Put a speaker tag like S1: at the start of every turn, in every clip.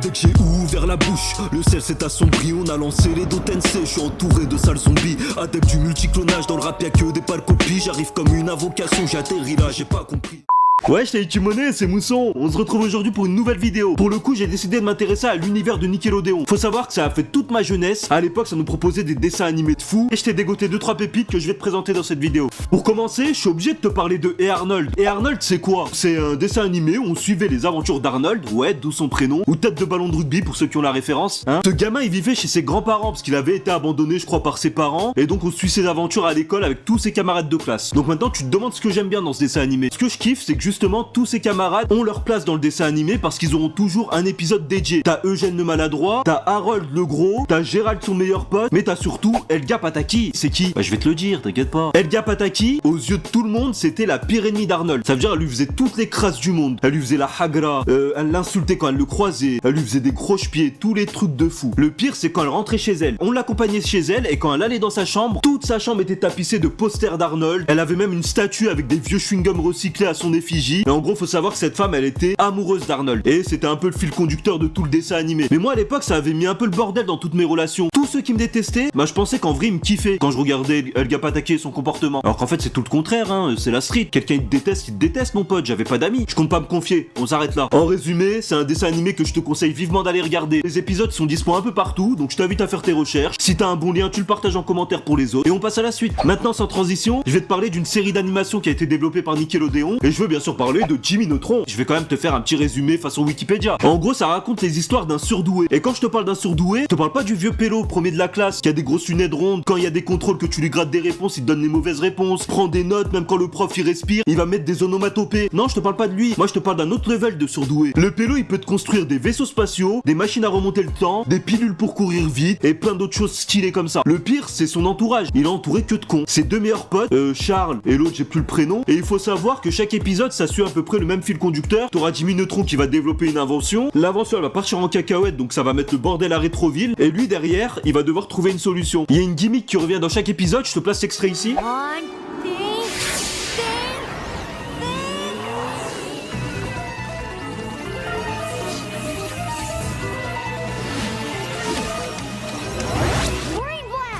S1: Dès que j'ai ouvert la bouche, le ciel s'est assombri, on a lancé les Dotensei. Je suis entouré de sales zombies, adepte du multiclonage. Dans le rap y'a que des pâles copies, j'arrive comme une invocation. J'ai atterri là, j'ai pas compris. Ouais, je t'ai Kimoné, c'est Mousson. On se retrouve aujourd'hui pour une nouvelle vidéo. Pour le coup, j'ai décidé de m'intéresser à l'univers de Nickelodeon. Faut savoir que ça a fait toute ma jeunesse. À l'époque, ça nous proposait des dessins animés de fou. Et je t'ai dégoté 2-3 pépites que je vais te présenter dans cette vidéo. Pour commencer, je suis obligé de te parler de Hey Arnold. Hey Arnold, c'est quoi? C'est un dessin animé où on suivait les aventures d'Arnold, ouais, d'où son prénom, ou tête de ballon de rugby pour ceux qui ont la référence. Hein, ce gamin, il vivait chez ses grands-parents parce qu'il avait été abandonné, je crois, par ses parents. Et donc, on suit ses aventures à l'école avec tous ses camarades de classe. Donc maintenant, tu te demandes ce que j'aime bien dans ce dessin animé. Ce que je kiffe, c'est que justement, tous ces camarades ont leur place dans le dessin animé parce qu'ils auront toujours un épisode dédié. T'as Eugène le maladroit, t'as Harold le gros, t'as Gérald son meilleur pote, mais t'as surtout Helga Pataki. C'est qui? Bah je vais te le dire, t'inquiète pas. Helga Pataki, aux yeux de tout le monde, c'était la pire ennemie d'Arnold. Ça veut dire elle lui faisait toutes les crasses du monde. Elle lui faisait la hagra, elle l'insultait quand elle le croisait, elle lui faisait des croche-pieds, tous les trucs de fou. Le pire c'est quand elle rentrait chez elle. On l'accompagnait chez elle et quand elle allait dans sa chambre, toute sa chambre était tapissée de posters d'Arnold. Elle avait même une statue avec des vieux chewing-gums recyclés à son effigie. Et en gros faut savoir que cette femme elle était amoureuse d'Arnold et c'était un peu le fil conducteur de tout le dessin animé. Mais moi à l'époque ça avait mis un peu le bordel dans toutes mes relations. Tous ceux qui me détestaient, bah je pensais qu'en vrai ils me kiffaient quand je regardais Helga Pataki et son comportement. Alors qu'en fait c'est tout le contraire hein, c'est la street. Quelqu'un il te déteste mon pote, j'avais pas d'amis. Je compte pas me confier, on s'arrête là. En résumé, c'est un dessin animé que je te conseille vivement d'aller regarder. Les épisodes sont dispo un peu partout, donc je t'invite à faire tes recherches. Si t'as un bon lien, tu le partages en commentaire pour les autres. Et on passe à la suite. Maintenant sans transition, je vais te parler d'une série d'animation qui a été développée par Nickelodeon. Et je veux bien sûr parler de Jimmy Neutron. Je vais quand même te faire un petit résumé façon Wikipédia. En gros, ça raconte les histoires d'un surdoué. Et quand je te parle d'un surdoué, je te parle pas du vieux pélo, premier de la classe, qui a des grosses lunettes rondes. Quand il y a des contrôles que tu lui grattes des réponses, il te donne les mauvaises réponses. Prend des notes, même quand le prof il respire, il va mettre des onomatopées. Non, je te parle pas de lui. Moi, je te parle d'un autre level de surdoué. Le pélo, il peut te construire des vaisseaux spatiaux, des machines à remonter le temps, des pilules pour courir vite et plein d'autres choses stylées comme ça. Le pire, c'est son entourage. Il est entouré que de cons. Ses deux meilleurs potes, Charles et l'autre, j'ai plus le prénom. Et il faut savoir que chaque épisode, ça suit à peu près le même fil conducteur. T'auras Jimmy Neutron qui va développer une invention. L'invention elle va partir en cacahuète donc ça va mettre le bordel à Rétroville. Et lui derrière il va devoir trouver une solution. Il y a une gimmick qui revient dans chaque épisode, je te place l'extrait ici.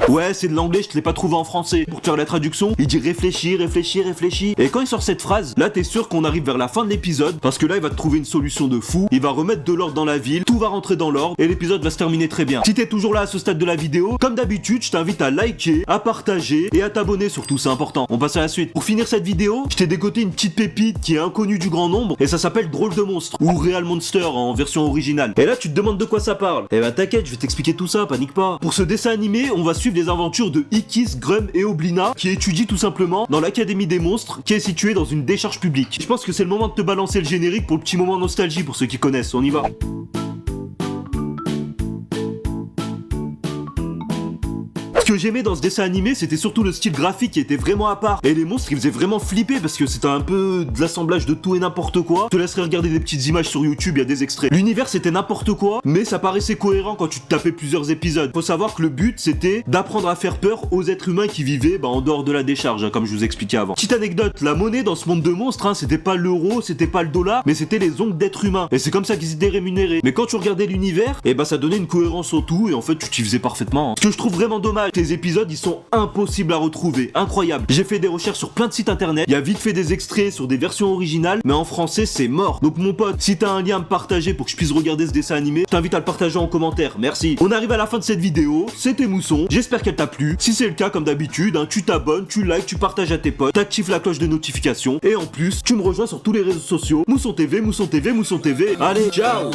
S1: Ouais, c'est de l'anglais, je te l'ai pas trouvé en français. Pour te faire la traduction, il dit réfléchis, réfléchis, réfléchis. Et quand il sort cette phrase, là t'es sûr qu'on arrive vers la fin de l'épisode, parce que là il va te trouver une solution de fou, il va remettre de l'ordre dans la ville, tout va rentrer dans l'ordre, et l'épisode va se terminer très bien. Si t'es toujours là à ce stade de la vidéo, comme d'habitude, je t'invite à liker, à partager, et à t'abonner surtout, c'est important. On passe à la suite. Pour finir cette vidéo, je t'ai dégoté une petite pépite qui est inconnue du grand nombre, et ça s'appelle Drôle de monstre, ou Real Monster en version originale. Et là tu te demandes de quoi ça parle. Eh bah t'inquiète, je vais t'expliquer tout ça, panique pas. Pour ce dessin animé, on va suivre les aventures de Ikis, Grum et Oblina qui étudient tout simplement dans l'Académie des monstres qui est située dans une décharge publique. Je pense que c'est le moment de te balancer le générique pour le petit moment nostalgie pour ceux qui connaissent, on y va. Ce que j'aimais dans ce dessin animé, c'était surtout le style graphique qui était vraiment à part. Et les monstres, ils faisaient vraiment flipper parce que c'était un peu de l'assemblage de tout et n'importe quoi. Je te laisserai regarder des petites images sur YouTube, il y a des extraits. L'univers, c'était n'importe quoi, mais ça paraissait cohérent quand tu te tapais plusieurs épisodes. Faut savoir que le but, c'était d'apprendre à faire peur aux êtres humains qui vivaient en dehors de la décharge, hein, comme je vous expliquais avant. Petite anecdote, la monnaie dans ce monde de monstres, hein, c'était pas l'euro, c'était pas le dollar, mais c'était les ongles d'êtres humains. Et c'est comme ça qu'ils étaient rémunérés. Mais quand tu regardais l'univers, et bah ça donnait une cohérence au tout, et en fait, tu t'y faisais parfaitement. Hein. Ce que je trouve vraiment dommage, les épisodes ils sont impossibles à retrouver, incroyable. J'ai fait des recherches sur plein de sites internet, il y a vite fait des extraits sur des versions originales, mais en français c'est mort. Donc mon pote, si t'as un lien à me partager pour que je puisse regarder ce dessin animé, je t'invite à le partager en commentaire, merci. On arrive à la fin de cette vidéo, c'était Mousson, j'espère qu'elle t'a plu. Si c'est le cas comme d'habitude, hein, tu t'abonnes, tu likes, tu partages à tes potes, t'actives la cloche de notification, et en plus, tu me rejoins sur tous les réseaux sociaux, Mousson TV, Mousson TV, Mousson TV. Allez, ciao.